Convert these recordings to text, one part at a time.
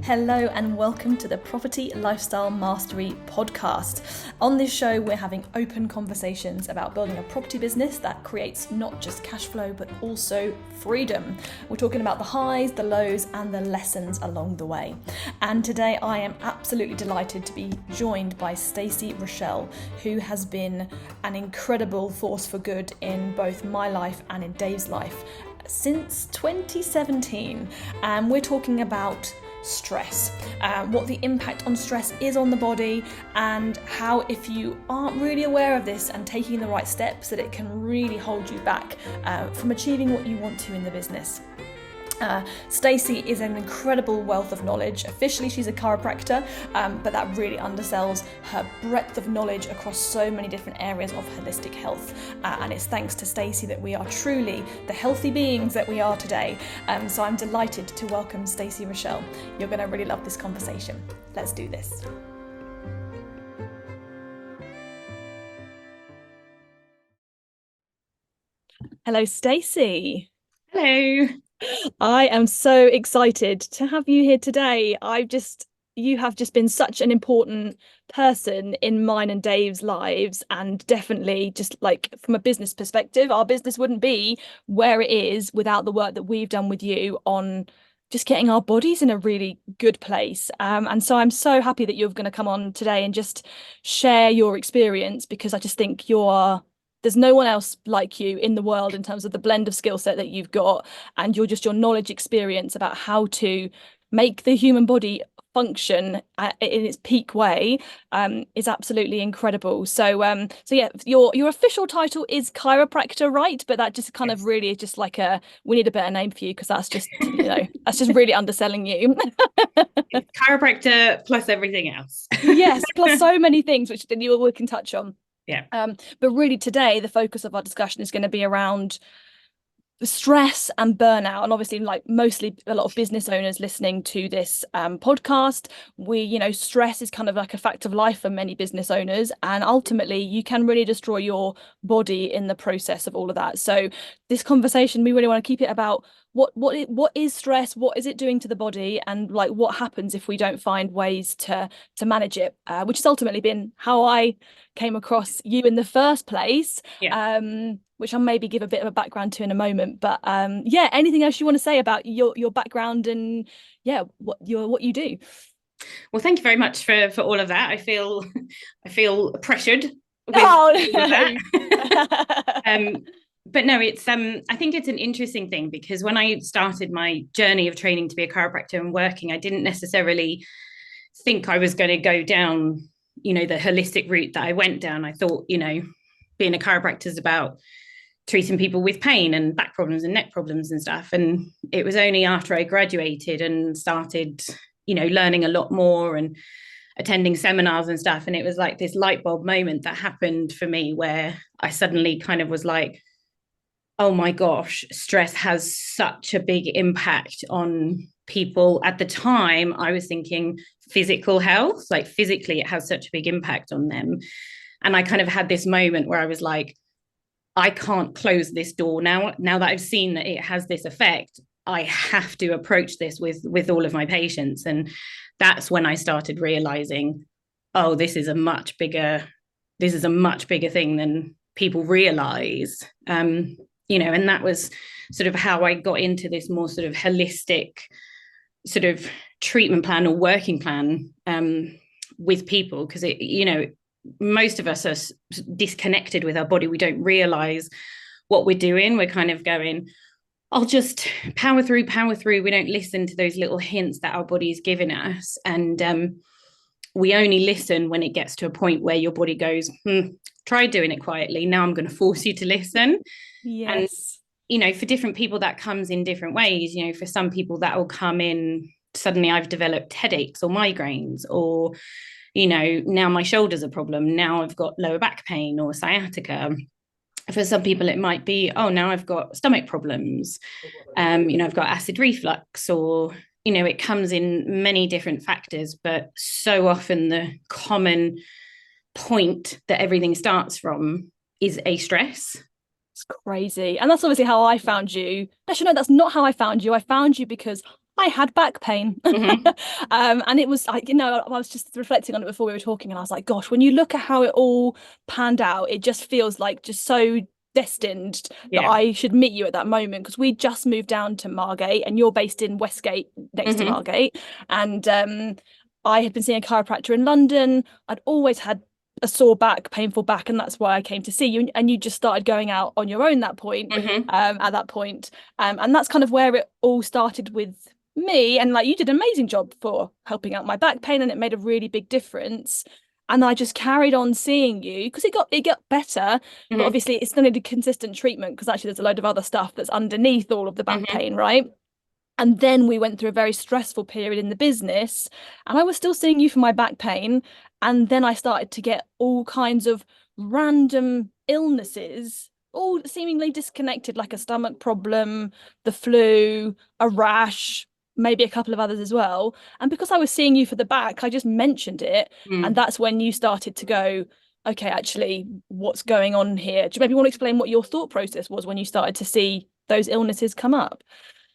Hello and welcome to the Property Lifestyle Mastery podcast. On this show, we're having open conversations about building a property business that creates not just cash flow, but also freedom. We're talking about the highs, the lows, and the lessons along the way. And today I am absolutely delighted to be joined by Stacey Rochelle, who has been an incredible force for good in both my life and in Dave's life since 2017. And we're talking about stress, what the impact on stress is on the body, and how if you aren't really aware of this and taking the right steps, that it can really hold you back from achieving what you want to in the business. Stacey is an incredible wealth of knowledge. Officially, she's a chiropractor, but that really undersells her breadth of knowledge across so many different areas of holistic health. And it's thanks to Stacey that we are truly the healthy beings that we are today. So I'm delighted to welcome Stacey Rochelle. You're going to really love this conversation. Let's do this. Hello, Stacey. Hello. I am so excited to have you here today. You have just been such an important person in mine and Dave's lives, and definitely just like from a business perspective, our business wouldn't be where it is without the work that we've done with you on just getting our bodies in a really good place. And so I'm so happy that you're going to come on today and just share your experience, because I just think there's no one else like you in the world in terms of the blend of skill set that you've got, and your knowledge experience about how to make the human body function in its peak way is absolutely incredible. So yeah, your official title is chiropractor, right? But that just kind of really is just like we need a better name for you, because that's just that's just really underselling you. It's chiropractor plus everything else. Yes, plus so many things which we can touch on. Yeah. But really today, the focus of our discussion is going to be around the stress and burnout. And obviously, like mostly a lot of business owners listening to this podcast, stress is kind of like a fact of life for many business owners. And ultimately, you can really destroy your body in the process of all of that. So this conversation, we really want to keep it about what is stress, what is it doing to the body, and like what happens if we don't find ways to manage it, which has ultimately been how I came across you in the first place. Which I'll maybe give a bit of a background to in a moment. But anything else you want to say about your background and what you do? Well, thank you very much for all of that. I feel pressured with that. But no, it's I think it's an interesting thing, because when I started my journey of training to be a chiropractor and working, I didn't necessarily think I was going to go down, the holistic route that I went down. I thought, being a chiropractor is about treating people with pain and back problems and neck problems and stuff. And it was only after I graduated and started, learning a lot more and attending seminars and stuff, and it was like this light bulb moment that happened for me, where I suddenly kind of was like, oh my gosh, stress has such a big impact on people. At the time, I was thinking physical health, like physically, it has such a big impact on them. And I kind of had this moment where I was like, I can't close this door now that I've seen that it has this effect. I have to approach this with all of my patients. And that's when I started realizing, oh, this is a much bigger thing than people realize. And that was sort of how I got into this more sort of holistic sort of treatment plan or working plan with people, because most of us are disconnected with our body. We don't realize what we're doing. We're kind of going, I'll just power through. We don't listen to those little hints that our body is giving us. And we only listen when it gets to a point where your body goes, try doing it quietly. Now I'm going to force you to listen. Yes. And, for different people, that comes in different ways. For some people that will come in, suddenly I've developed headaches or migraines, or now my shoulder's a problem. Now I've got lower back pain or sciatica. For some people, it might be, oh, now I've got stomach problems. I've got acid reflux, or, it comes in many different factors. But so often the common point that everything starts from is a stress. It's crazy. And that's obviously how I found you. Actually, no, that's not how I found you. I found you because I had back pain. Mm-hmm. And it was like, I was just reflecting on it before we were talking, and I was like, gosh, when you look at how it all panned out, it just feels like just so destined that Yeah. I should meet you at that moment, because we just moved down to Margate and you're based in Westgate next to Mm-hmm. Margate. And I had been seeing a chiropractor in London. I'd always had a sore back, painful back, and that's why I came to see you. And you just started going out on your own that point, Mm-hmm. at that point. And that's kind of where it all started with me. And like, you did an amazing job for helping out my back pain, and it made a really big difference. And I just carried on seeing you because it got better, but Mm-hmm. obviously it's not a consistent treatment, because actually there's a load of other stuff that's underneath all of the back Mm-hmm. pain, right? And then we went through a very stressful period in the business, and I was still seeing you for my back pain. And then I started to get all kinds of random illnesses, all seemingly disconnected, like a stomach problem, the flu, a rash, maybe a couple of others as well. And because I was seeing you for the back, I just mentioned it. And Mm. that's when you started to go, okay, actually, what's going on here? Do you maybe want to explain what your thought process was when you started to see those illnesses come up?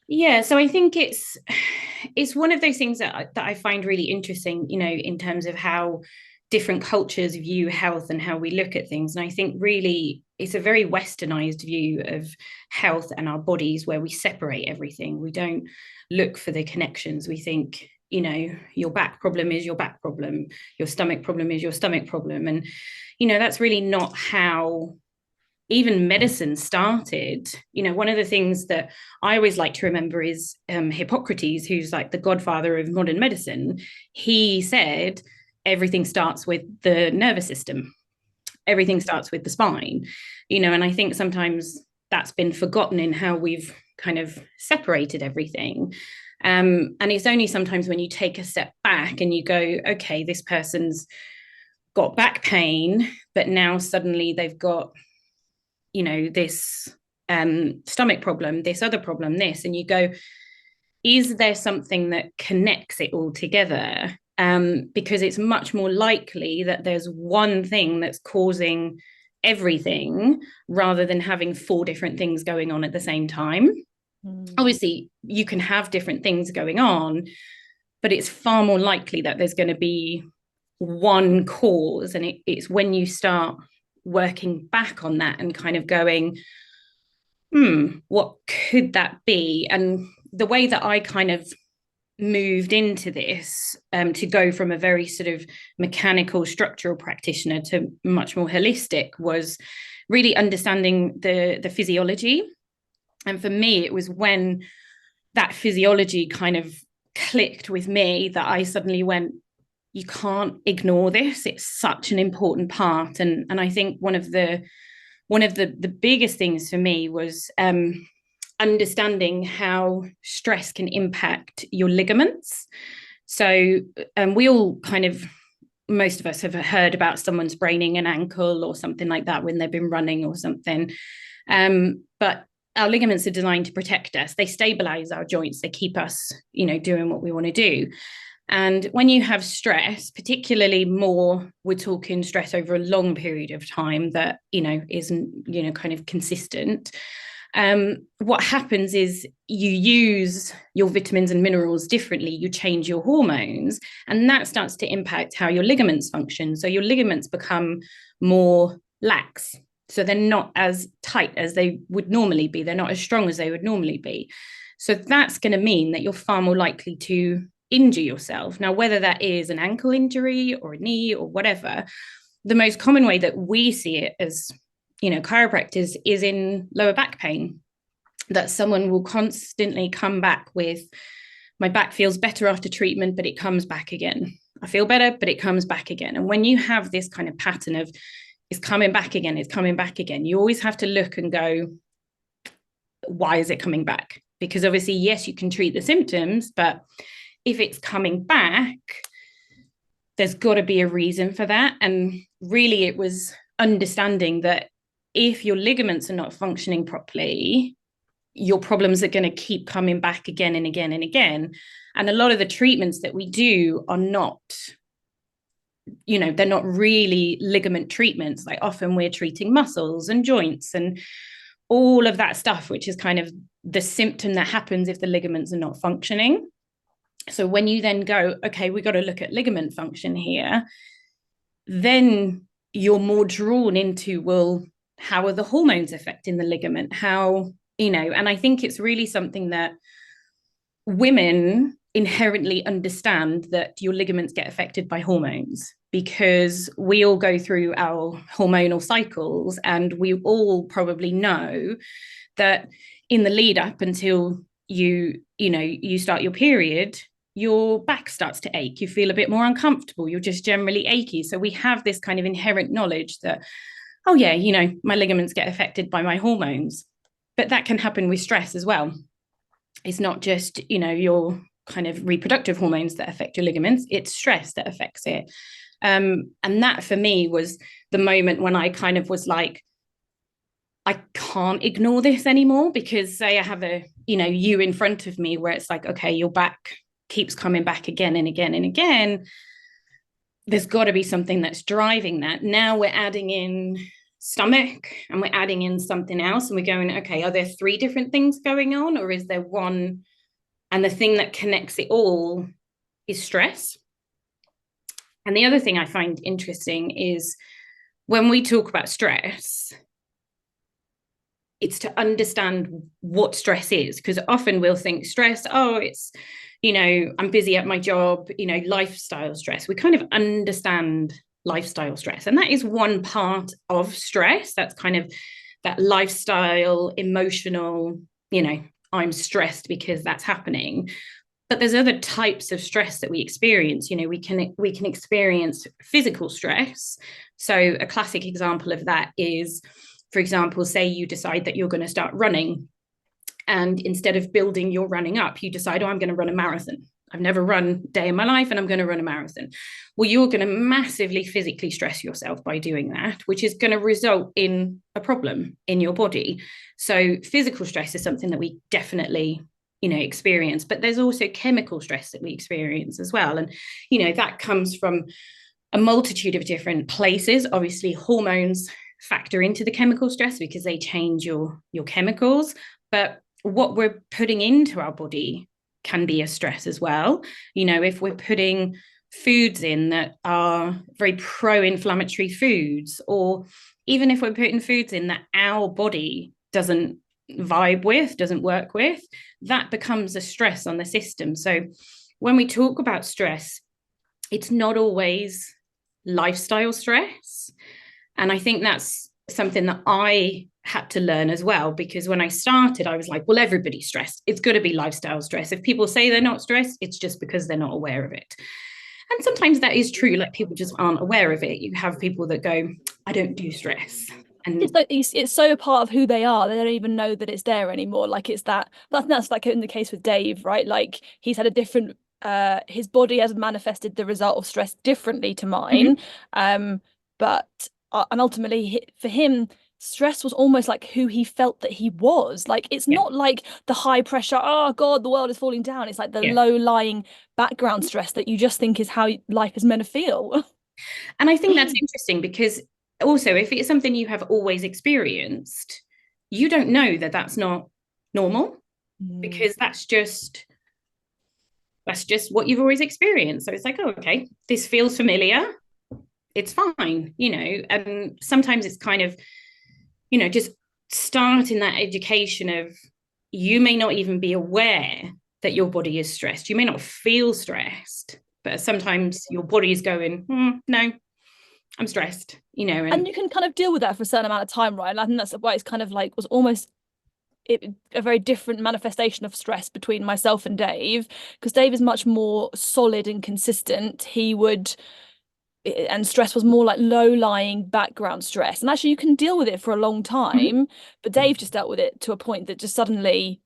Yeah, so I think it's one of those things that I find really interesting, in terms of how different cultures view health and how we look at things. And I think really it's a very westernized view of health and our bodies, where we separate everything. We don't look for the connections. We think, your back problem is your back problem, your stomach problem is your stomach problem. And, that's really not how even medicine started. One of the things that I always like to remember is Hippocrates, who's like the godfather of modern medicine. He said everything starts with the nervous system, everything starts with the spine, and I think sometimes that's been forgotten in how we've kind of separated everything. And it's only sometimes when you take a step back and you go, okay, this person's got back pain, but now suddenly they've got this stomach problem, this other problem, this, and you go, is there something that connects it all together? Because it's much more likely that there's one thing that's causing everything, rather than having four different things going on at the same time. Obviously, you can have different things going on, but it's far more likely that there's going to be one cause. And it's when you start working back on that and kind of going, what could that be? And the way that I kind of moved into this, to go from a very sort of mechanical structural practitioner to much more holistic, was really understanding the physiology. And for me, it was when that physiology kind of clicked with me that I suddenly went, you can't ignore this. It's such an important part. And I think one of the biggest things for me was understanding how stress can impact your ligaments. So we all kind of, most of us have heard about someone spraining an ankle or something like that when they've been running or something. But our ligaments are designed to protect us. They stabilize our joints. They keep us, doing what we want to do. And when you have stress, particularly more, we're talking stress over a long period of time that, isn't, kind of consistent. What happens is you use your vitamins and minerals differently. You change your hormones, and that starts to impact how your ligaments function. So your ligaments become more lax. So they're not as tight as they would normally be. They're not as strong as they would normally be. So that's going to mean that you're far more likely to injure yourself. Now, whether that is an ankle injury or a knee or whatever, the most common way that we see it as, chiropractors is in lower back pain, that someone will constantly come back with, my back feels better after treatment, but it comes back again. I feel better, but it comes back again. And when you have this kind of pattern of it's coming back again, it's coming back again, you always have to look and go, why is it coming back? Because obviously, yes, you can treat the symptoms, but if it's coming back, there's got to be a reason for that. And really, it was understanding that if your ligaments are not functioning properly, your problems are going to keep coming back again and again and again. And a lot of the treatments that we do are not, they're not really ligament treatments. Like often we're treating muscles and joints and all of that stuff, which is kind of the symptom that happens if the ligaments are not functioning. So when you then go, okay, we've got to look at ligament function here, then you're more drawn into, well, how are the hormones affecting the ligament? How, and I think it's really something that women inherently understand, that your ligaments get affected by hormones, because we all go through our hormonal cycles, and we all probably know that in the lead up until you start your period, your back starts to ache, you feel a bit more uncomfortable, you're just generally achy. So we have this kind of inherent knowledge that, oh yeah, my ligaments get affected by my hormones. But that can happen with stress as well. It's not just your kind of reproductive hormones that affect your ligaments, it's stress that affects it. And that for me was the moment when I kind of was like, I can't ignore this anymore, because say I have you in front of me where it's like, okay, your back keeps coming back again and again and again. There's got to be something that's driving that. Now we're adding in stomach, and we're adding in something else, and we're going, okay, are there 3 different things going on, or is there one? And the thing that connects it all is stress. And the other thing I find interesting is when we talk about stress, it's to understand what stress is, because often we'll think stress, oh, it's, I'm busy at my job, lifestyle stress. We kind of understand lifestyle stress, and that is one part of stress. That's kind of that lifestyle, emotional, I'm stressed because that's happening. But there's other types of stress that we experience. We can experience physical stress. So a classic example of that is, for example, say you decide that you're going to start running, and instead of building your running up, you decide, oh, I'm going to run a marathon. I've never run a day in my life, and I'm going to run a marathon. Well, you're going to massively physically stress yourself by doing that, which is going to result in a problem in your body. So physical stress is something that we definitely experience, but there's also chemical stress that we experience as well. And that comes from a multitude of different places. Obviously, hormones factor into the chemical stress because they change your chemicals, but what we're putting into our body can be a stress as well. If we're putting foods in that are very pro-inflammatory foods, or even if we're putting foods in that our body doesn't vibe with, doesn't work with, that becomes a stress on the system. So when we talk about stress, it's not always lifestyle stress. And I think that's something that I had to learn as well, because when I started, I was like, well, everybody's stressed. It's got to be lifestyle stress. If people say they're not stressed, it's just because they're not aware of it. And sometimes that is true. Like, people just aren't aware of it. You have people that go, I don't do stress. And it's so a part of who they are, they don't even know that it's there anymore. Like, that's like in the case with Dave, right? Like, he's had a different his body has manifested the result of stress differently to mine. But and ultimately for him, stress was almost like who he felt that he was. Like, it's not like the high pressure, oh God, the world is falling down. It's like the low-lying background stress that you just think is how life is meant to feel. And I think that's interesting, because also, if it's something you have always experienced, you don't know that that's not normal, because that's just what you've always experienced. So it's like, oh, okay, this feels familiar, it's fine, and sometimes it's kind of, just starting that education of, you may not even be aware that your body is stressed. You may not feel stressed, but sometimes your body is going, no, I'm stressed, and you can kind of deal with that for a certain amount of time, right? And I think that's why it's kind of like was almost a very different manifestation of stress between myself and Dave, because Dave is much more solid and consistent. And stress was more like low-lying background stress, and actually you can deal with it for a long time. But Dave just dealt with it to a point that just suddenly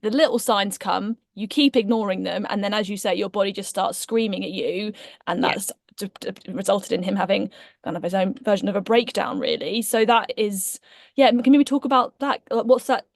the little signs come, you keep ignoring them, and then, as you say, your body just starts screaming at you, and that's resulted in him having kind of his own version of a breakdown, really. So that is, can maybe talk about that? What's that?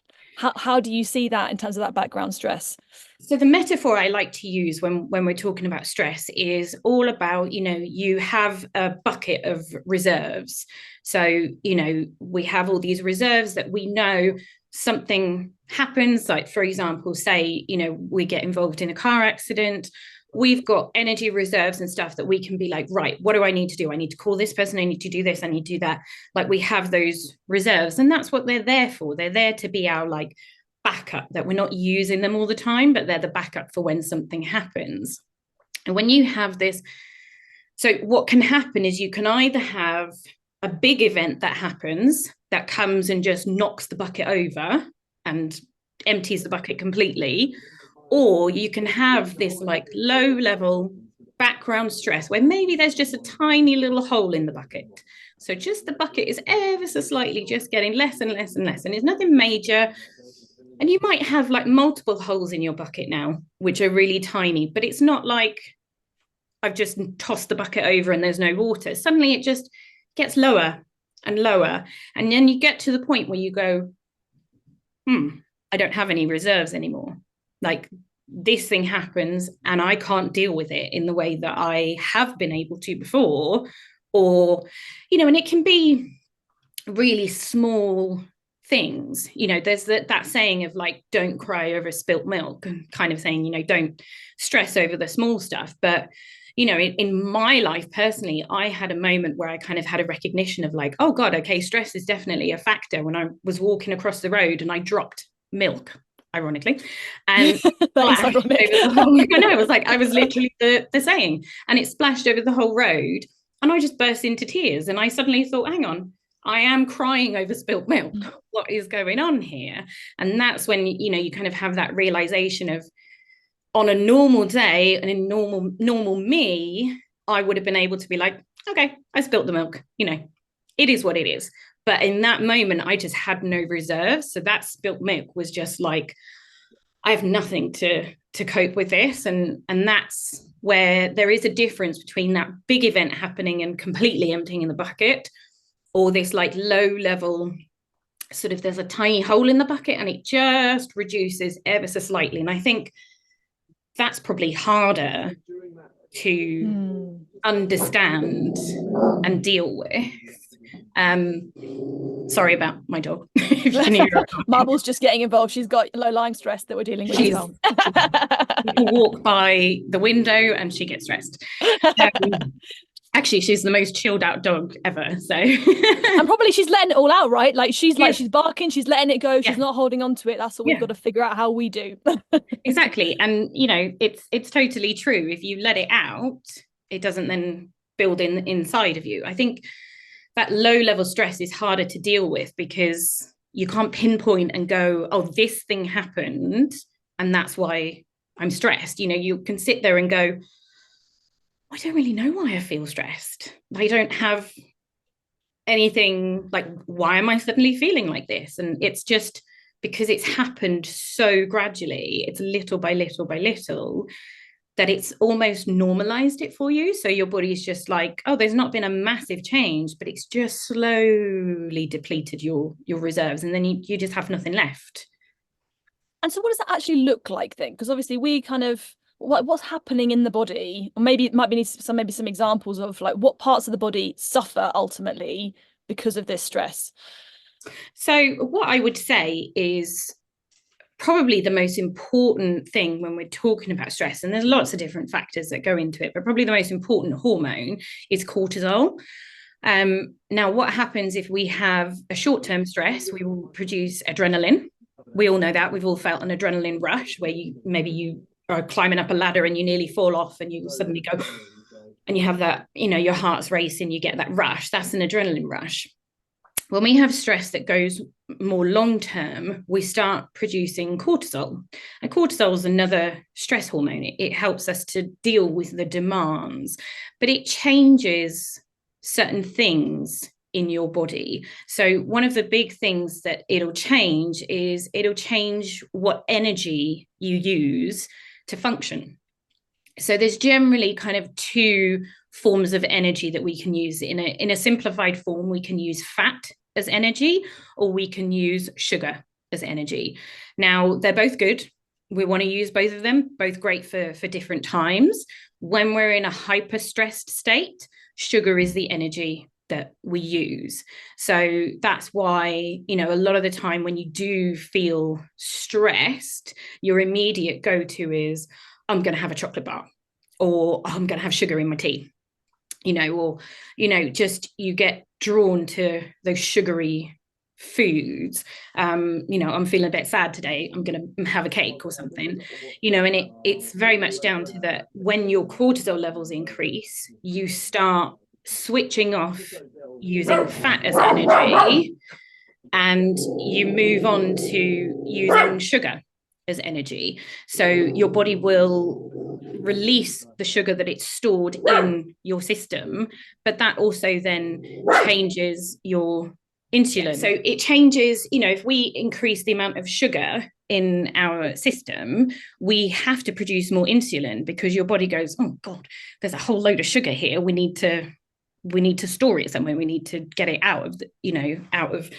How do you see that in terms of that background stress? So the metaphor I like to use when we're talking about stress is all about, you have a bucket of reserves. So, we have all these reserves that we know something happens, like for example, say, we get involved in a car accident, we've got energy reserves and stuff that we can be like, right, what do I need to do? I need to call this person, I need to do this, I need to do that. Like we have those reserves, and that's what they're there for. They're there to be our like backup, that we're not using them all the time, but they're the backup for when something happens. And when you have this, so what can happen is you can either have a big event that happens that comes and just knocks the bucket over and empties the bucket completely, or you can have this like low level background stress where maybe there's just a tiny little hole in the bucket. So just the bucket is ever so slightly just getting less and less and less, and it's nothing major. And you might have like multiple holes in your bucket now, which are really tiny, but it's not like I've just tossed the bucket over and there's no water. Suddenly it just gets lower and lower. And then you get to the point where you go, I don't have any reserves anymore. Like this thing happens and I can't deal with it in the way that I have been able to before. Or, and it can be really small things. There's that saying of like, don't cry over spilt milk, kind of saying, don't stress over the small stuff. But in my life personally, I had a moment where I kind of had a recognition of like, oh God, okay, stress is definitely a factor, when I was walking across the road and I dropped milk, ironically, and splashed over the whole, I know, it was like, I was literally the saying, and it splashed over the whole road, and I just burst into tears, and I suddenly thought, hang on, I am crying over spilt milk. What is going on here? And that's when, you kind of have that realization of, on a normal day and in normal me, I would have been able to be like, okay, I spilt the milk, it is what it is. But in that moment, I just had no reserves. So that spilt milk was just like, I have nothing to cope with this. And that's where there is a difference between that big event happening and completely emptying in the bucket, or this like low level sort of, there's a tiny hole in the bucket and it just reduces ever so slightly. And I think that's probably harder to understand and deal with. Sorry about my dog. Marble's just getting involved. She's got low-lying stress that we're dealing with as well. People walk by the window and she gets stressed. Actually, she's the most chilled out dog ever. So, and probably she's letting it all out, right? Like she's barking, she's letting it go, she's not holding on to it. That's what we've got to figure out how we do. Exactly. And it's totally true. If you let it out, it doesn't then build inside of you. I think that low level stress is harder to deal with because you can't pinpoint and go, oh, this thing happened and that's why I'm stressed. You can sit there and go, I don't really know why I feel stressed. I don't have anything, like, why am I suddenly feeling like this? And it's just because it's happened so gradually, it's little by little by little, that it's almost normalized it for you. So your body's just like, oh, there's not been a massive change, but it's just slowly depleted your reserves. And then you just have nothing left. And so what does that actually look like then? Because obviously we kind of, what's happening in the body, or maybe it might be some examples of like what parts of the body suffer ultimately because of this stress. So what I would say is probably the most important thing when we're talking about stress, and there's lots of different factors that go into it, but probably the most important hormone is cortisol. Now, what happens if we have a short-term stress? We will produce adrenaline. We all know that. We've all felt an adrenaline rush where you are climbing up a ladder and you nearly fall off and you suddenly go, and you have that, your heart's racing, you get that rush. That's an adrenaline rush. When we have stress that goes more long-term, we start producing cortisol. And cortisol is another stress hormone. It helps us to deal with the demands, but it changes certain things in your body. So one of the big things that it'll change is it'll change what energy you use to function. So there's generally kind of two forms of energy that we can use. In a simplified form, we can use fat as energy, or we can use sugar as energy. Now, they're both good. We want to use both of them, both great for different times. When we're in a hyper-stressed state, sugar is the energy that we use. So that's why, you know, a lot of the time when you do feel stressed, your immediate go-to is, I'm going to have a chocolate bar, or I'm going to have sugar in my tea, you know, or, you know, just you get drawn to those sugary foods. You know, I'm feeling a bit sad today, I'm going to have a cake or something, you know. And it's very much down to that when your cortisol levels increase, you start switching off using fat as energy, and you move on to using sugar as energy. So your body will release the sugar that it's stored in your system, but that also then changes your insulin. So it changes, you know, if we increase the amount of sugar in our system, we have to produce more insulin, because your body goes, oh God, there's a whole load of sugar here. We need to store it somewhere. We need to get it out of the, you know, out of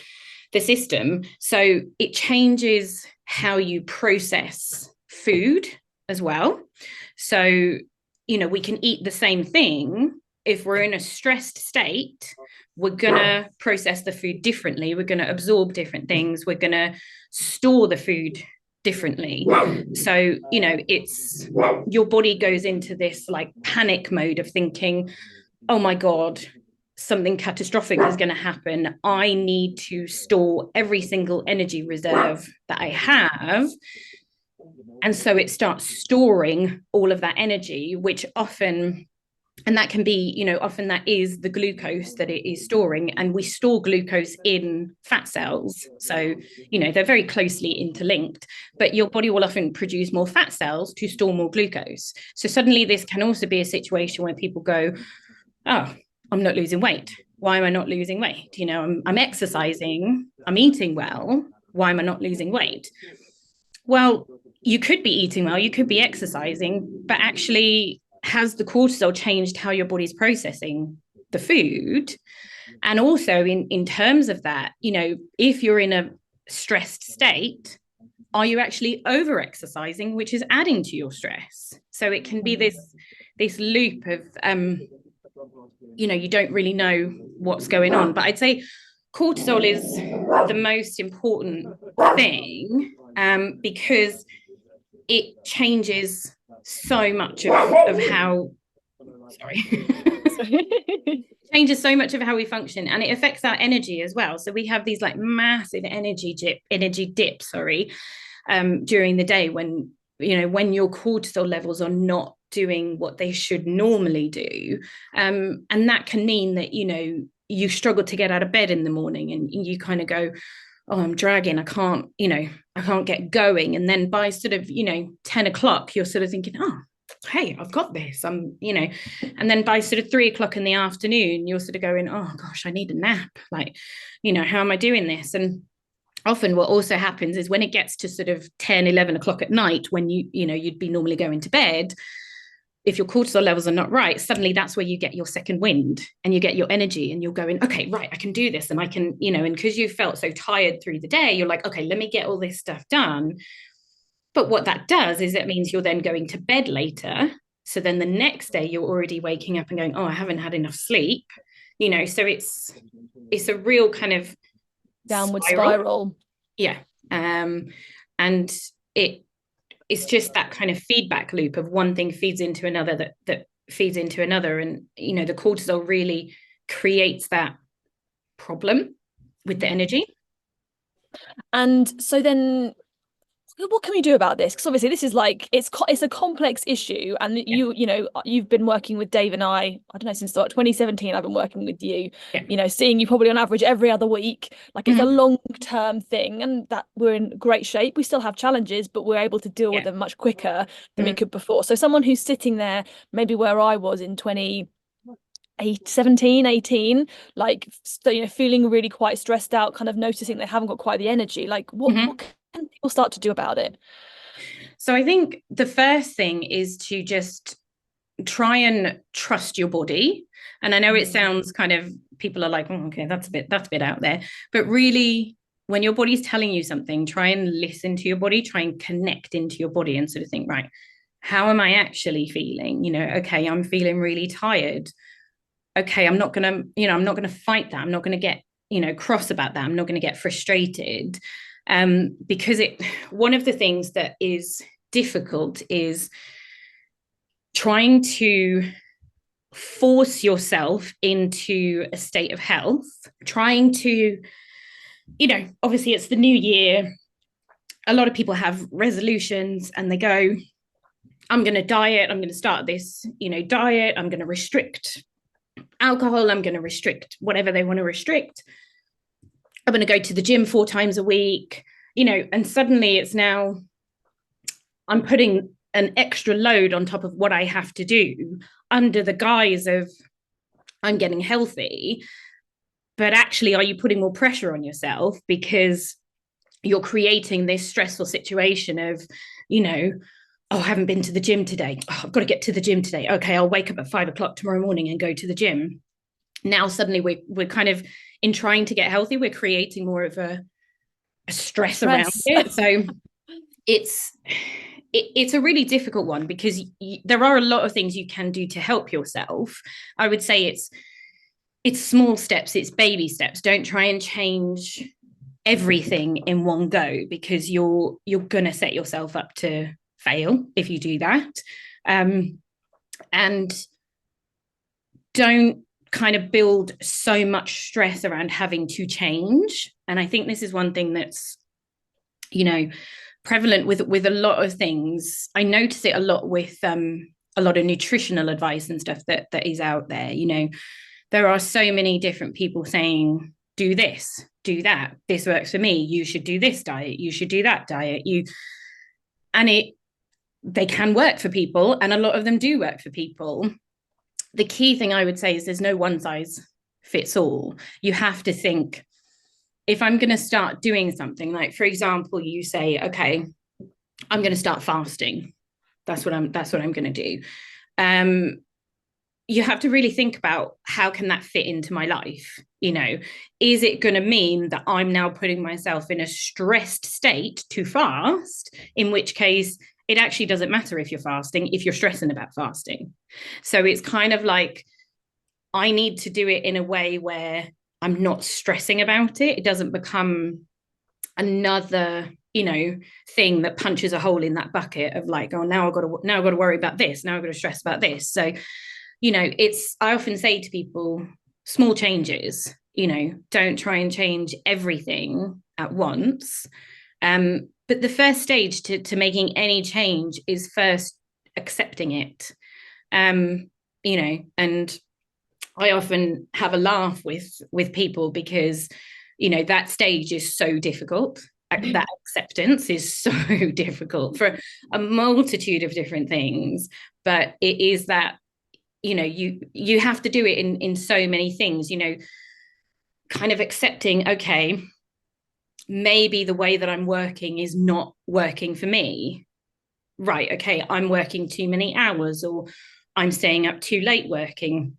the system. So it changes how you process food as well. So, you know, we can eat the same thing. If we're in a stressed state, we're going to process the food differently. We're going to absorb different things. We're going to store the food differently. So, you know, it's your body goes into this like panic mode of thinking, oh my God, something catastrophic is going to happen. I need to store every single energy reserve that I have. And so it starts storing all of that energy, which often, and that can be, you know, often that is the glucose that it is storing. And we store glucose in fat cells. So, you know, they're very closely interlinked, but your body will often produce more fat cells to store more glucose. So suddenly this can also be a situation where people go, oh, I'm not losing weight. Why am I not losing weight? You know, I'm exercising, I'm eating well. Why am I not losing weight? Well, you could be eating well, you could be exercising, but actually, has the cortisol changed how your body's processing the food? And also in terms of that, you know, if you're in a stressed state, are you actually over exercising, which is adding to your stress? So it can be this loop of you know, you don't really know what's going on. But I'd say cortisol is the most important thing, because it changes so much of how changes so much of how we function, and it affects our energy as well. So we have these like massive energy dips during the day, when, you know, when your cortisol levels are not doing what they should normally do, and that can mean that, you know, you struggle to get out of bed in the morning, and you kind of go, oh, I'm dragging, I can't get going. And then by sort of, you know, 10 o'clock, you're sort of thinking, oh, hey, I've got this, you know. And then by sort of 3 o'clock in the afternoon, you're sort of going, oh gosh, I need a nap. Like, you know, how am I doing this? And often what also happens is when it gets to sort of 10, 11 o'clock at night, when you know, you'd be normally going to bed, if your cortisol levels are not right, suddenly that's where you get your second wind and you get your energy, and you're going, okay, right, I can do this. And I can, you know, and because you felt so tired through the day, you're like, okay, let me get all this stuff done. But what that does is it means you're then going to bed later. So then the next day you're already waking up and going, oh, I haven't had enough sleep, you know. So it's a real kind of downward spiral. Yeah. And it's just that kind of feedback loop of one thing feeds into another that feeds into another. And, you know, the cortisol really creates that problem with the energy. And so then what can we do about this? Because obviously this is like, it's a complex issue, and you know, you've been working with Dave and I don't know, since 2017 I've been working with you, you know, seeing you probably on average every other week. Like, it's a long-term thing, and that we're in great shape. We still have challenges, but we're able to deal with them much quicker than we could before. So someone who's sitting there maybe where I was in 17, 18, like, so, you know, feeling really quite stressed out, kind of noticing they haven't got quite the energy, like what can people start to do about it? So I think the first thing is to just try and trust your body. And I know it sounds kind of, people are like, oh, okay, that's a bit out there, but really, when your body's telling you something, try and listen to your body, try and connect into your body and sort of think, right, how am I actually feeling? You know, okay, I'm feeling really tired. okay, I'm not going to, I'm not going to fight that. I'm not going to get, cross about that. I'm not going to get frustrated. Because one of the things that is difficult is trying to force yourself into a state of health, trying to, obviously it's the new year. A lot of people have resolutions and they go, I'm going to diet. I'm going to start this, diet. I'm going to restrict alcohol. I'm going to restrict whatever they want to restrict. I'm going to go to the gym 4 times a week, and suddenly it's now I'm putting an extra load on top of what I have to do under the guise of I'm getting healthy. But actually, are you putting more pressure on yourself because you're creating this stressful situation of, oh, I haven't been to the gym today. Oh, I've got to get to the gym today. Okay, I'll wake up at 5 o'clock tomorrow morning and go to the gym. Now, suddenly we're kind of, in trying to get healthy, we're creating more of a stress around it. So it's a really difficult one because there are a lot of things you can do to help yourself. I would say it's small steps, it's baby steps. Don't try and change everything in one go because you're going to set yourself up to fail if you do that. And don't kind of build so much stress around having to change. And I think this is one thing that's, prevalent with a lot of things. I notice it a lot with a lot of nutritional advice and stuff that is out there. There are so many different people saying, do this, do that. This works for me. You should do this diet. You should do that diet. They can work for people, and a lot of them do work for people. The key thing I would say is there's no one size fits all. You have to think, if I'm going to start doing something, like, for example, you say, okay, I'm going to start fasting. That's what I'm going to do. You have to really think about, how can that fit into my life? Is it going to mean that I'm now putting myself in a stressed state to fast, in which case it actually doesn't matter if you're fasting, if you're stressing about fasting. So it's kind of like, I need to do it in a way where I'm not stressing about it. It doesn't become another, thing that punches a hole in that bucket of like, oh, now I've got to worry about this. Now I've got to stress about this. So, I often say to people, small changes, don't try and change everything at once. But the first stage to making any change is first accepting it. And I often have a laugh with people because, that stage is so difficult. That acceptance is so difficult for a multitude of different things. But it is that, you have to do it in so many things, kind of accepting, okay, maybe the way that I'm working is not working for me. Right, okay, I'm working too many hours, or I'm staying up too late working.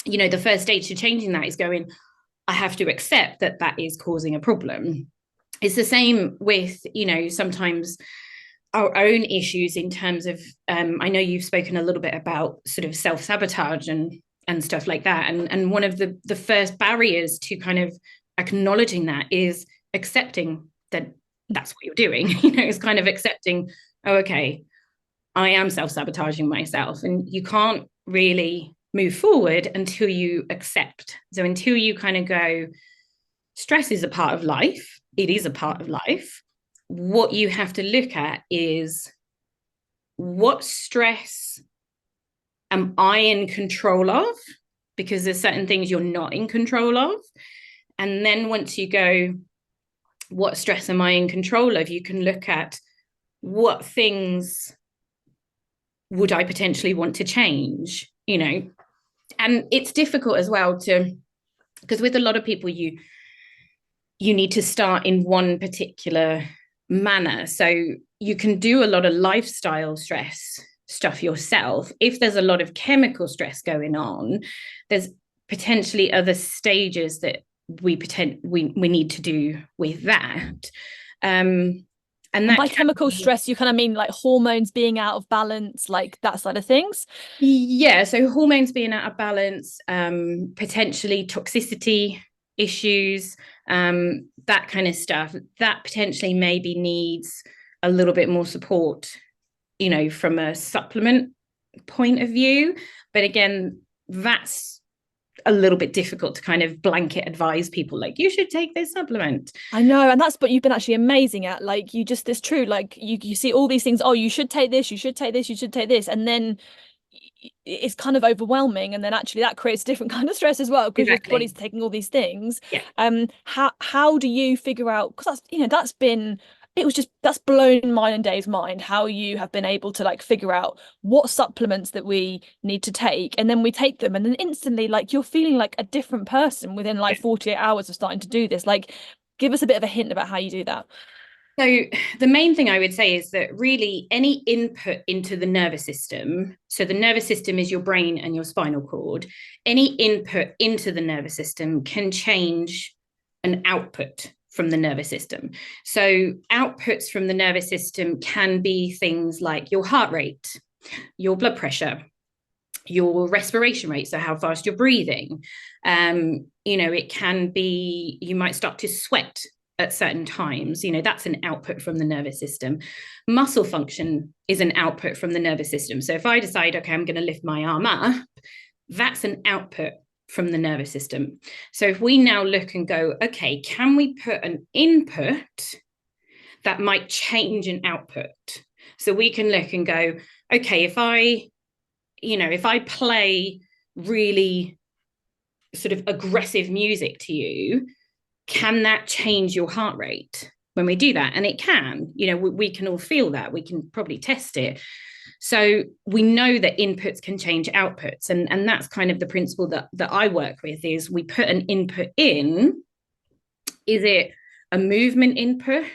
The first stage to changing that is going, I have to accept that is causing a problem. It's the same with, sometimes our own issues in terms of, I know you've spoken a little bit about sort of self-sabotage and stuff like that. And one of the first barriers to kind of acknowledging that is accepting that that's what you're doing. It's kind of accepting, oh, okay, I am self-sabotaging myself. And you can't really move forward until you accept. So until you kind of go, stress is a part of life. It is a part of life. What you have to look at is, what stress am I in control of? Because there's certain things you're not in control of. And then once you go, what stress am I in control of? You can look at, what things would I potentially want to change? And it's difficult as well because with a lot of people, you need to start in one particular manner. So you can do a lot of lifestyle stress stuff yourself. If there's a lot of chemical stress going on, there's potentially other stages that we need to do with that. And And by chemical stress, you kind of mean like hormones being out of balance, like that side of things? Yeah, so hormones being out of balance, potentially toxicity issues, that kind of stuff, that potentially maybe needs a little bit more support, from a supplement point of view. But again, that's a little bit difficult to kind of blanket advise people like, you should take this supplement. I know, and that's what you've been actually amazing at. Like, it's true. Like, you see all these things. Oh, you should take this. You should take this. You should take this, and then it's kind of overwhelming. And then actually, that creates a different kind of stress as well, because your body's taking all these things. Yeah. How do you figure out? Because that's blown mine and Dave's mind, how you have been able to like figure out what supplements that we need to take, and then we take them, and then instantly like you're feeling like a different person within like 48 hours of starting to do this. Like, give us a bit of a hint about how you do that. So the main thing I would say is that really any input into the nervous system, so the nervous system is your brain and your spinal cord, any input into the nervous system can change an output from the nervous system. So outputs from the nervous system can be things like your heart rate, your blood pressure, your respiration rate, so how fast you're breathing. It can be, you might start to sweat at certain times, that's an output from the nervous system. Muscle function is an output from the nervous system. So if I decide, okay, I'm going to lift my arm up, that's an output from the nervous system. So if we now look and go, okay, can we put an input that might change an output? So we can look and go, okay, if I play really sort of aggressive music to you, can that change your heart rate when we do that? And it can, we can all feel that. We can probably test it. So we know that inputs can change outputs. And that's kind of the principle that I work with, is we put an input in. Is it a movement input?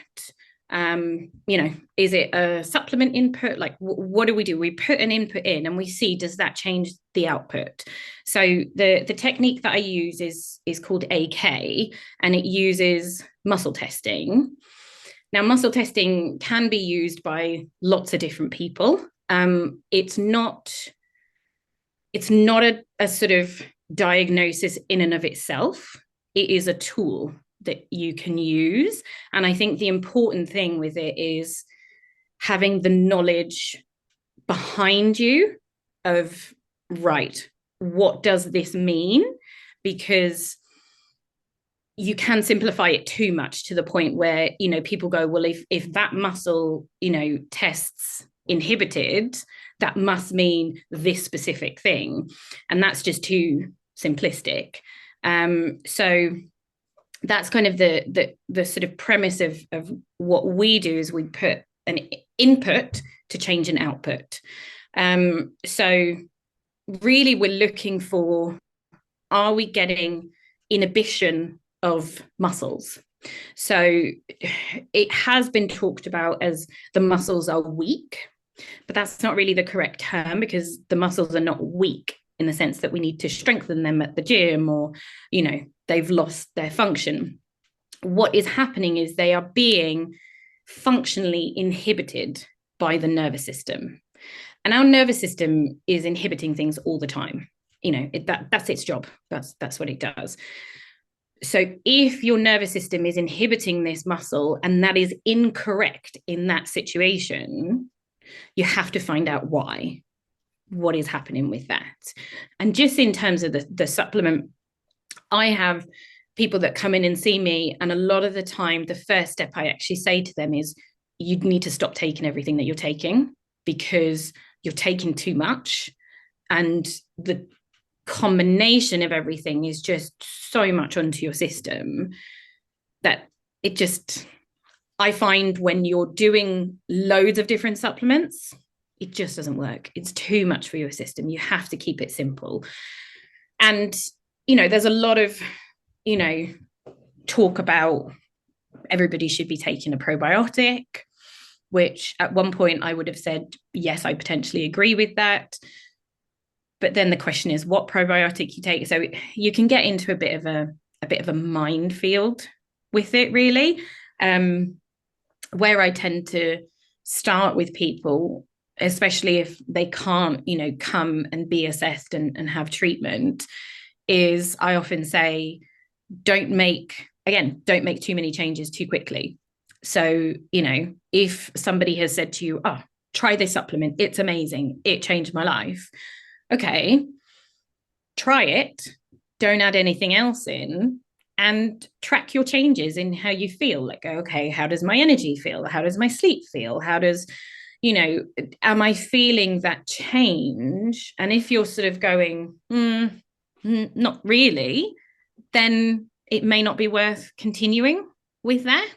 Is it a supplement input? Like, what do? We put an input in and we see, does that change the output? So the technique that I use is called AK, and it uses muscle testing. Now, muscle testing can be used by lots of different people. It's not a sort of diagnosis in and of itself. It is a tool that you can use. And I think the important thing with it is having the knowledge behind you of, right, what does this mean? Because you can simplify it too much to the point where, people go, well, if that muscle, tests inhibited, that must mean this specific thing. And that's just too simplistic. So that's kind of the sort of premise of what we do, is we put an input to change an output. So really we're looking for, are we getting inhibition of muscles? So it has been talked about as the muscles are weak, but that's not really the correct term, because the muscles are not weak in the sense that we need to strengthen them at the gym, or, they've lost their function. What is happening is they are being functionally inhibited by the nervous system. And our nervous system is inhibiting things all the time. That's its job. That's what it does. So if your nervous system is inhibiting this muscle and that is incorrect in that situation, you have to find out why. What is happening with that? And just in terms of the supplement, I have people that come in and see me, and a lot of the time, the first step I actually say to them is, you need to stop taking everything that you're taking, because you're taking too much. And the combination of everything is just so much onto your system that it just, I find when you're doing loads of different supplements, it just doesn't work. It's too much for your system. You have to keep it simple. And, there's a lot of, talk about everybody should be taking a probiotic, which at one point I would have said, yes, I potentially agree with that. But then the question is what probiotic you take. So you can get into a bit of a minefield with it, really. where I tend to start with people, especially if they can't, come and be assessed and have treatment, is I often say, don't make too many changes too quickly. So, if somebody has said to you, oh, try this supplement, it's amazing, it changed my life. Okay, try it. Don't add anything else in, and track your changes in how you feel. Like, okay, how does my energy feel? How does my sleep feel? How does, am I feeling that change? And if you're sort of going, not really, then it may not be worth continuing with that.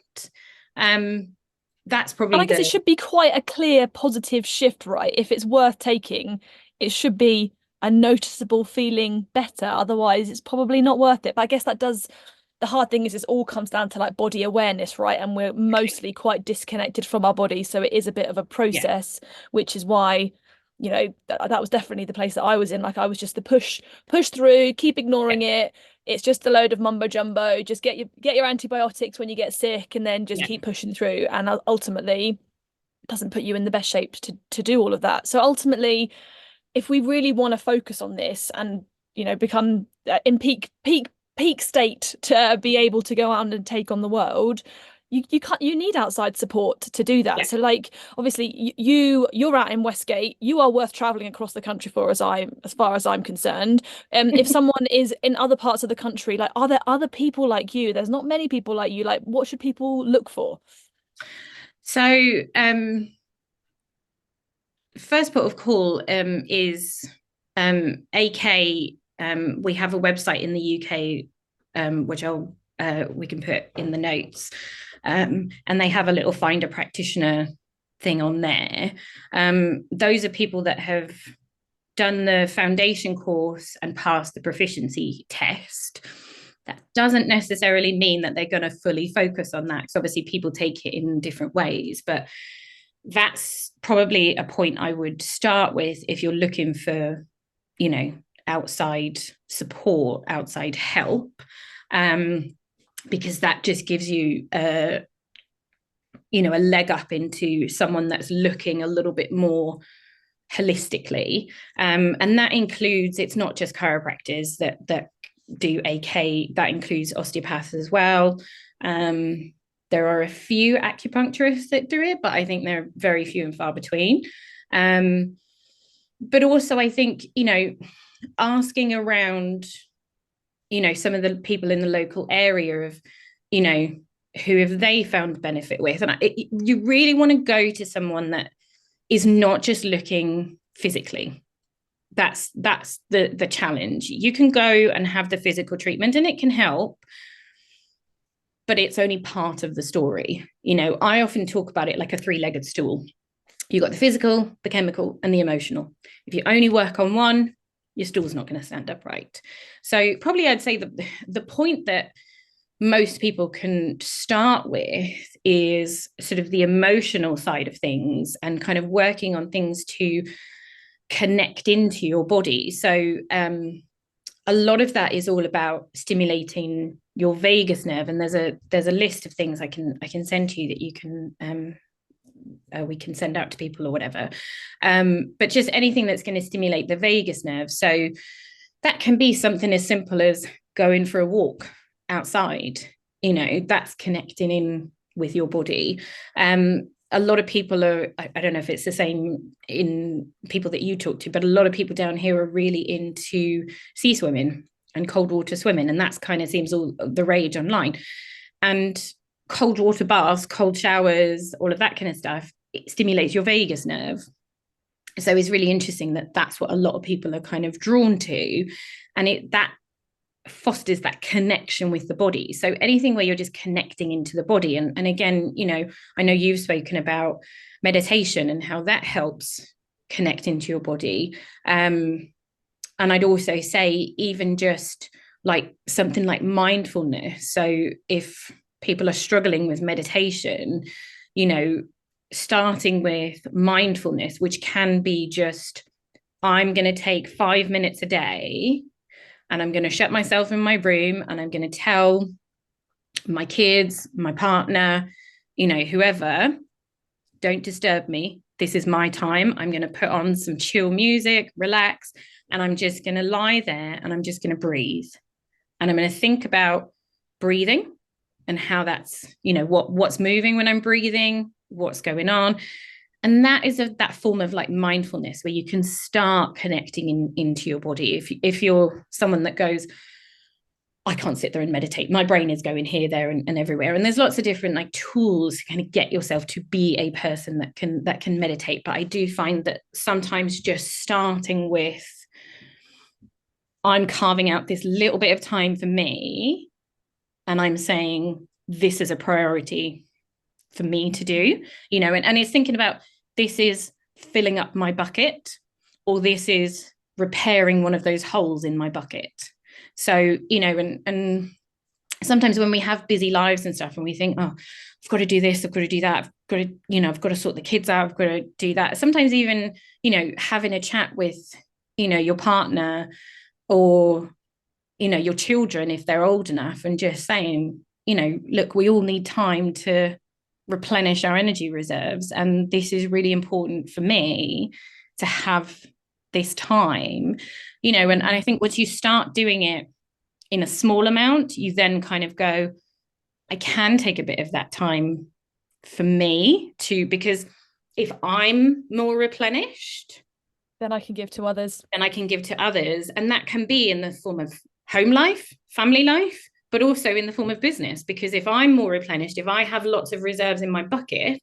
That's probably And I guess it should be quite a clear positive shift, right? If it's worth taking, it should be a noticeable feeling better. Otherwise, it's probably not worth it. But I guess the hard thing is it all comes down to like body awareness, right? And we're mostly quite disconnected from our body. So it is a bit of a process, which is why, that was definitely the place that I was in. Like I was just the push through, keep ignoring it. It's just a load of mumbo jumbo. Just get your antibiotics when you get sick, and then just keep pushing through. And ultimately, it doesn't put you in the best shape to do all of that. So ultimately, if we really want to focus on this and become in peak state to be able to go out and take on the world, you need outside support to do that. So like obviously you're out in Westgate, you are worth traveling across the country for, as far as I'm concerned. If someone is in other parts of the country, like, are there other people like you? There's not many people like you. Like, what should people look for? So first port of call is AK. We have a website in the UK, which we can put in the notes, and they have a little find a practitioner thing on there. Those are people that have done the foundation course and passed the proficiency test. That doesn't necessarily mean that they're going to fully focus on that, because obviously people take it in different ways, but that's probably a point I would start with if you're looking for, outside support, outside help, because that just gives you a leg up into someone that's looking a little bit more holistically, and that includes, it's not just chiropractors that do AK, that includes osteopaths as well. There are a few acupuncturists that do it, but I think they're very few and far between. But also I think, asking around, some of the people in the local area of, who have they found benefit with? And you really want to go to someone that is not just looking physically. That's the challenge. You can go and have the physical treatment and it can help, but it's only part of the story. I often talk about it like a three-legged stool. You've got the physical, the chemical, and the emotional. If you only work on one, your stool's not going to stand upright. So probably I'd say the point that most people can start with is sort of the emotional side of things and kind of working on things to connect into your body. So a lot of that is all about stimulating your vagus nerve, and there's a list of things I can send to you that you can we can send out to people or whatever, but just anything that's going to stimulate the vagus nerve. So that can be something as simple as going for a walk outside. That's connecting in with your body. A lot of people are, I don't know if it's the same in people that you talk to, but a lot of people down here are really into sea swimming and cold water swimming, and that's kind of seems all the rage online. And cold water baths, cold showers, all of that kind of stuff, it stimulates your vagus nerve. So it's really interesting that that's what a lot of people are kind of drawn to, and that fosters that connection with the body. So anything where you're just connecting into the body, and again, I know you've spoken about meditation and how that helps connect into your body, and I'd also say even just like something like mindfulness. So if people are struggling with meditation, starting with mindfulness, which can be just, I'm going to take 5 minutes a day and I'm going to shut myself in my room and I'm going to tell my kids, my partner, whoever, don't disturb me. This is my time. I'm going to put on some chill music, relax, and I'm just going to lie there and I'm just going to breathe. And I'm going to think about breathing and how that's, what's moving when I'm breathing, what's going on. And that is that form of like mindfulness where you can start connecting into your body. If you're someone that goes, I can't sit there and meditate, my brain is going here, there, and everywhere. And there's lots of different like tools to kind of get yourself to be a person that can meditate. But I do find that sometimes just starting with, I'm carving out this little bit of time for me, and I'm saying this is a priority for me to do, and it's thinking about, this is filling up my bucket, or this is repairing one of those holes in my bucket. So, and sometimes when we have busy lives and stuff and we think, oh, I've got to do this, I've got to do that, I've got to sort the kids out, I've got to do that. Sometimes even, having a chat with, your partner or, your children, if they're old enough, and just saying, look, we all need time to replenish our energy reserves. And this is really important for me to have this time, and I think once you start doing it in a small amount, you then kind of go, I can take a bit of that time for me too, because if I'm more replenished, then I can give to others. And that can be in the form of home life, family life, but also in the form of business. Because if I'm more replenished, if I have lots of reserves in my bucket,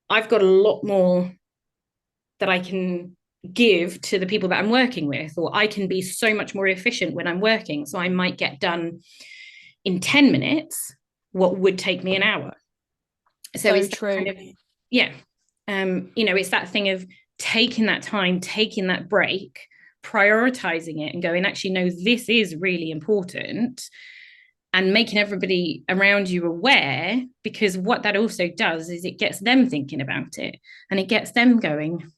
I've got a lot more that I can give to the people that I'm working with, or I can be so much more efficient when I'm working. So I might get done in 10 minutes what would take me an hour. So it's true. Kind of, it's that thing of taking that time, taking that break, prioritizing it and going, actually, no, this is really important, and making everybody around you aware, because what that also does is it gets them thinking about it, and it gets them going,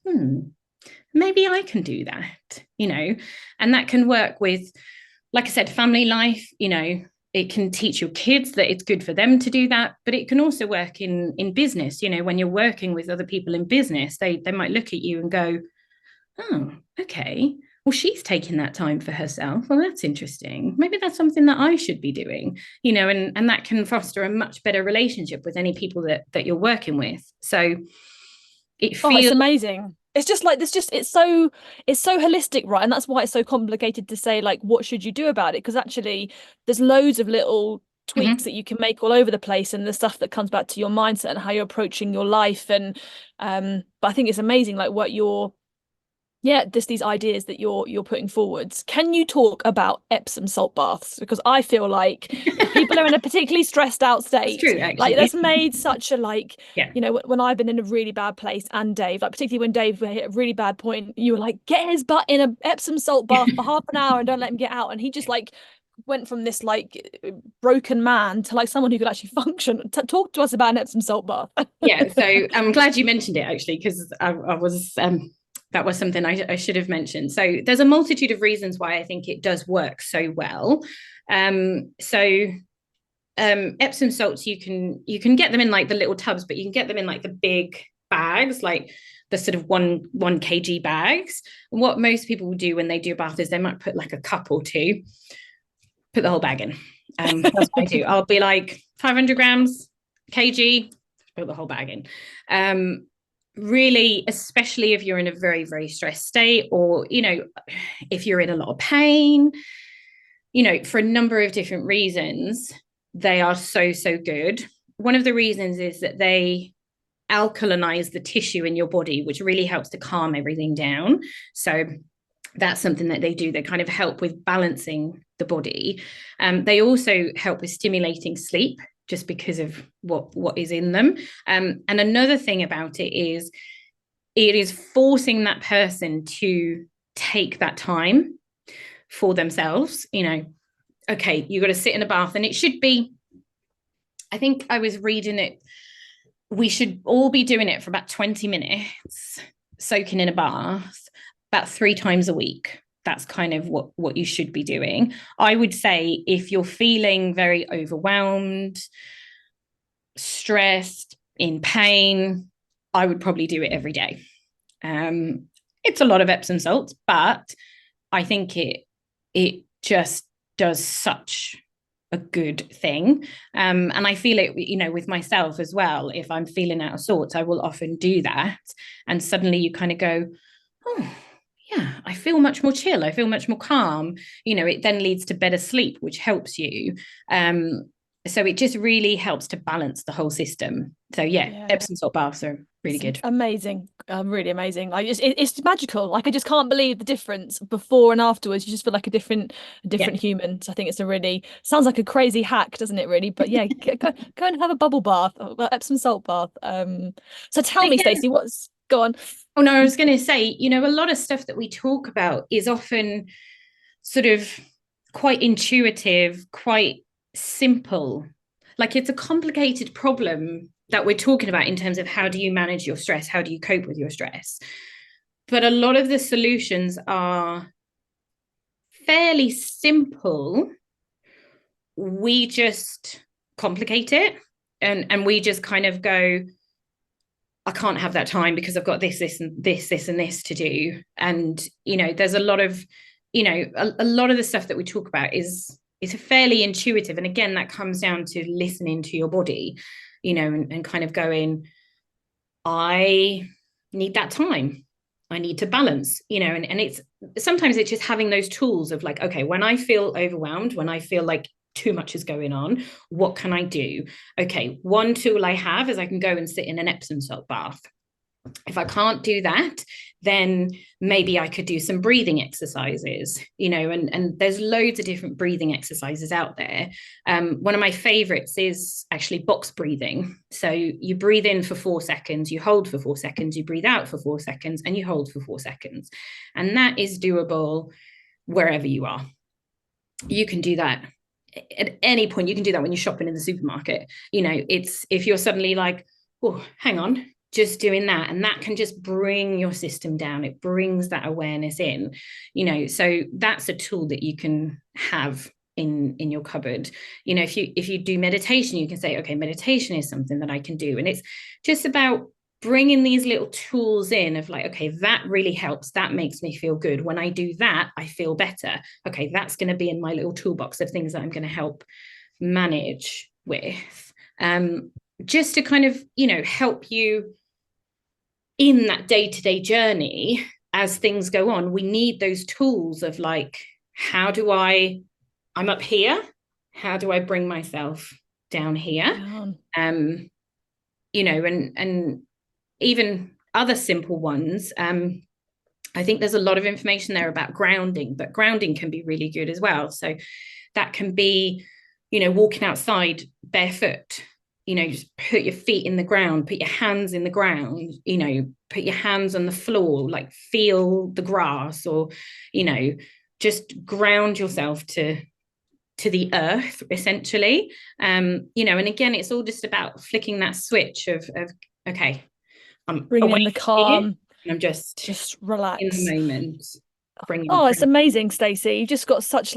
maybe I can do that, and that can work with, like I said, family life, it can teach your kids that it's good for them to do that, but it can also work in business. When you're working with other people in business, they might look at you and go, oh, okay, well, she's taking that time for herself. Well, that's interesting. Maybe that's something that I should be doing, and that can foster a much better relationship with any people that you're working with. So it feels it's amazing. It's just like this, it's so holistic, right? And that's why it's so complicated to say, like, what should you do about it? Because actually there's loads of little tweaks that you can make all over the place, and the stuff that comes back to your mindset and how you're approaching your life. And but I think it's amazing, like what you're just these ideas that you're putting forwards. Can you talk about Epsom salt baths? Because I feel like if people are in a particularly stressed out state, true, actually. like that's made such a when I've been in a really bad place, and Dave, like particularly when Dave hit a really bad point, you were like, get his butt in a Epsom salt bath for half an hour and don't let him get out. And he just like went from this like broken man to like someone who could actually function. Talk to us about an Epsom salt bath. So I'm glad you mentioned it, actually, because I was that was something I should have mentioned. So there's a multitude of reasons why I think it does work so well. Epsom salts, you can get them in like the little tubs, but you can get them in like the big bags, like the sort of 1 kg bags. And what most people will do when they do a bath is they might put like a cup or two, put the whole bag in. That's what I do. I'll be like 500 grams, kg, put the whole bag in. Really, especially if you're in a very, very stressed state, or, if you're in a lot of pain, for a number of different reasons, they are so, so good. One of the reasons is that they alkalinize the tissue in your body, which really helps to calm everything down. So that's something that they do. They kind of help with balancing the body. They also help with stimulating sleep, just because of what is in them. And another thing about it is forcing that person to take that time for themselves. Okay, you got to sit in a bath, and it should be, I think I was reading it, we should all be doing it for about 20 minutes, soaking in a bath about 3 times a week. That's kind of what you should be doing. I would say if you're feeling very overwhelmed, stressed, in pain, I would probably do it every day. It's a lot of Epsom salts, but I think it just does such a good thing. And I feel it, with myself as well. If I'm feeling out of sorts, I will often do that. And suddenly you kind of go, oh, yeah, I feel much more chill. I feel much more calm. It then leads to better sleep, which helps you. So it just really helps to balance the whole system. So yeah. Epsom salt baths are really good. Amazing. Really amazing. It's magical. Like, I just can't believe the difference before and afterwards. You just feel like a different human. So I think it's sounds like a crazy hack, doesn't it, really? But yeah, go and have a bubble bath, Epsom salt bath. So tell me, Stacey, go on. Oh no, I was going to say, a lot of stuff that we talk about is often sort of quite intuitive, quite simple. Like, it's a complicated problem that we're talking about in terms of how do you manage your stress? How do you cope with your stress? But a lot of the solutions are fairly simple. We just complicate it, and we just kind of go, I can't have that time because I've got this and this to do. And, there's a lot of, a lot of the stuff that we talk about is fairly intuitive. And again, that comes down to listening to your body, and kind of going, I need that time. I need to balance, and it's sometimes it's just having those tools of like, okay, when I feel overwhelmed, when I feel like too much is going on, what can I do? Okay, one tool I have is I can go and sit in an Epsom salt bath. If I can't do that, then maybe I could do some breathing exercises, and there's loads of different breathing exercises out there. One of my favorites is actually box breathing. So you breathe in for 4 seconds, you hold for 4 seconds, you breathe out for 4 seconds, and you hold for 4 seconds. And that is doable wherever you are. You can do that at any point. You can do that when you're shopping in the supermarket. It's if you're suddenly like, oh, hang on, just doing that, and that can just bring your system down. It brings that awareness in, so that's a tool that you can have in your cupboard. If you do meditation, you can say, okay, meditation is something that I can do. And it's just about bringing these little tools in of like, okay, that really helps. That makes me feel good. When I do that, I feel better. Okay, that's going to be in my little toolbox of things that I'm going to help manage with. Just to kind of, help you in that day-to-day journey as things go on. We need those tools of like, I'm up here. How do I bring myself down here? And even other simple ones. I think there's a lot of information there about grounding, but grounding can be really good as well. So that can be, walking outside barefoot, just put your feet in the ground, put your hands in the ground, put your hands on the floor, like feel the grass, or, just ground yourself to the earth, essentially. And again, it's all just about flicking that switch of okay, I'm bringing in the calm. And I'm just relax in the moment. It's amazing, Stacey. You've just got such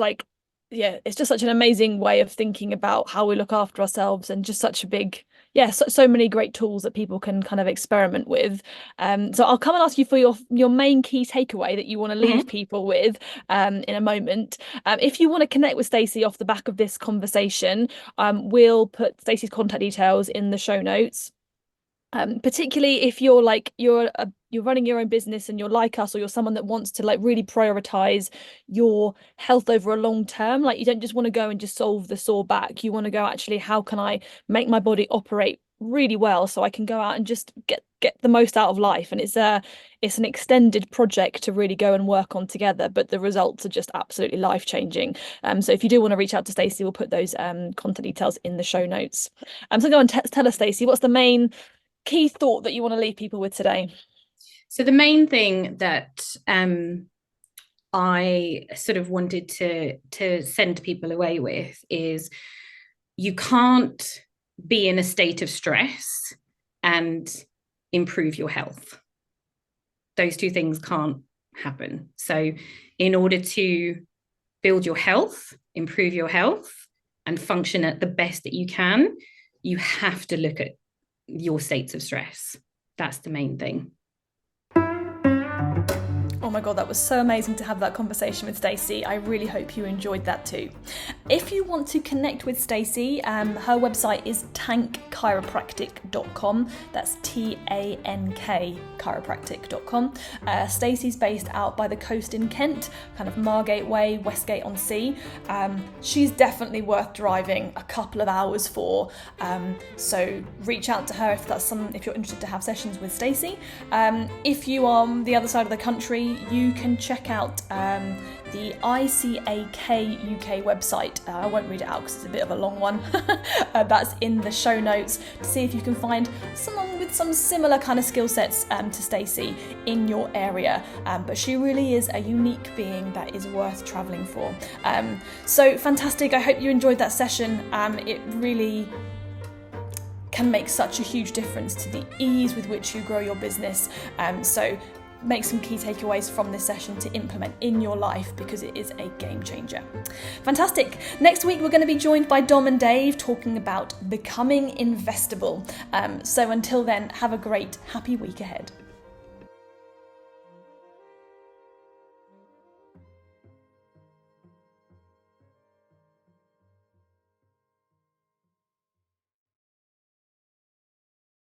it's just such an amazing way of thinking about how we look after ourselves, and just such a big, so many great tools that people can kind of experiment with. So I'll come and ask you for your main key takeaway that you want to leave people with in a moment. If you want to connect with Stacey off the back of this conversation, we'll put Stacey's contact details in the show notes. Particularly if you're running your own business and you're like us, or you're someone that wants to like really prioritize your health over a long term. Like, you don't just want to go and just solve the sore back. You want to go, actually, how can I make my body operate really well so I can go out and just get the most out of life? And it's an extended project to really go and work on together, but the results are just absolutely life-changing. So if you do want to reach out to Stacey, we'll put those contact details in the show notes. So go on, tell us, Stacey, what's the main key thought that you want to leave people with today? So the main thing that I sort of wanted to send people away with is, you can't be in a state of stress and improve your health. Those two things can't happen. So in order to build your health, improve your health, and function at the best that you can, you have to look at your states of stress. That's the main thing. Oh my God, that was so amazing to have that conversation with Stacey. I really hope you enjoyed that too. If you want to connect with Stacey, her website is tankchiropractic.com. That's TANK chiropractic.com. Stacey's based out by the coast in Kent, kind of Margate Way, Westgate on Sea. She's definitely worth driving a couple of hours for. So reach out to her if you're interested to have sessions with Stacey. If you are on the other side of the country, you can check out the ICAK UK website. I won't read it out because it's a bit of a long one. That's in the show notes to see if you can find someone with some similar kind of skill sets to Stacey in your area. But she really is a unique being that is worth travelling for. So fantastic. I hope you enjoyed that session. It really can make such a huge difference to the ease with which you grow your business. So make some key takeaways from this session to implement in your life, because it is a game changer. Fantastic. Next week, we're going to be joined by Dom and Dave talking about becoming investable. So until then, have a great, happy week ahead.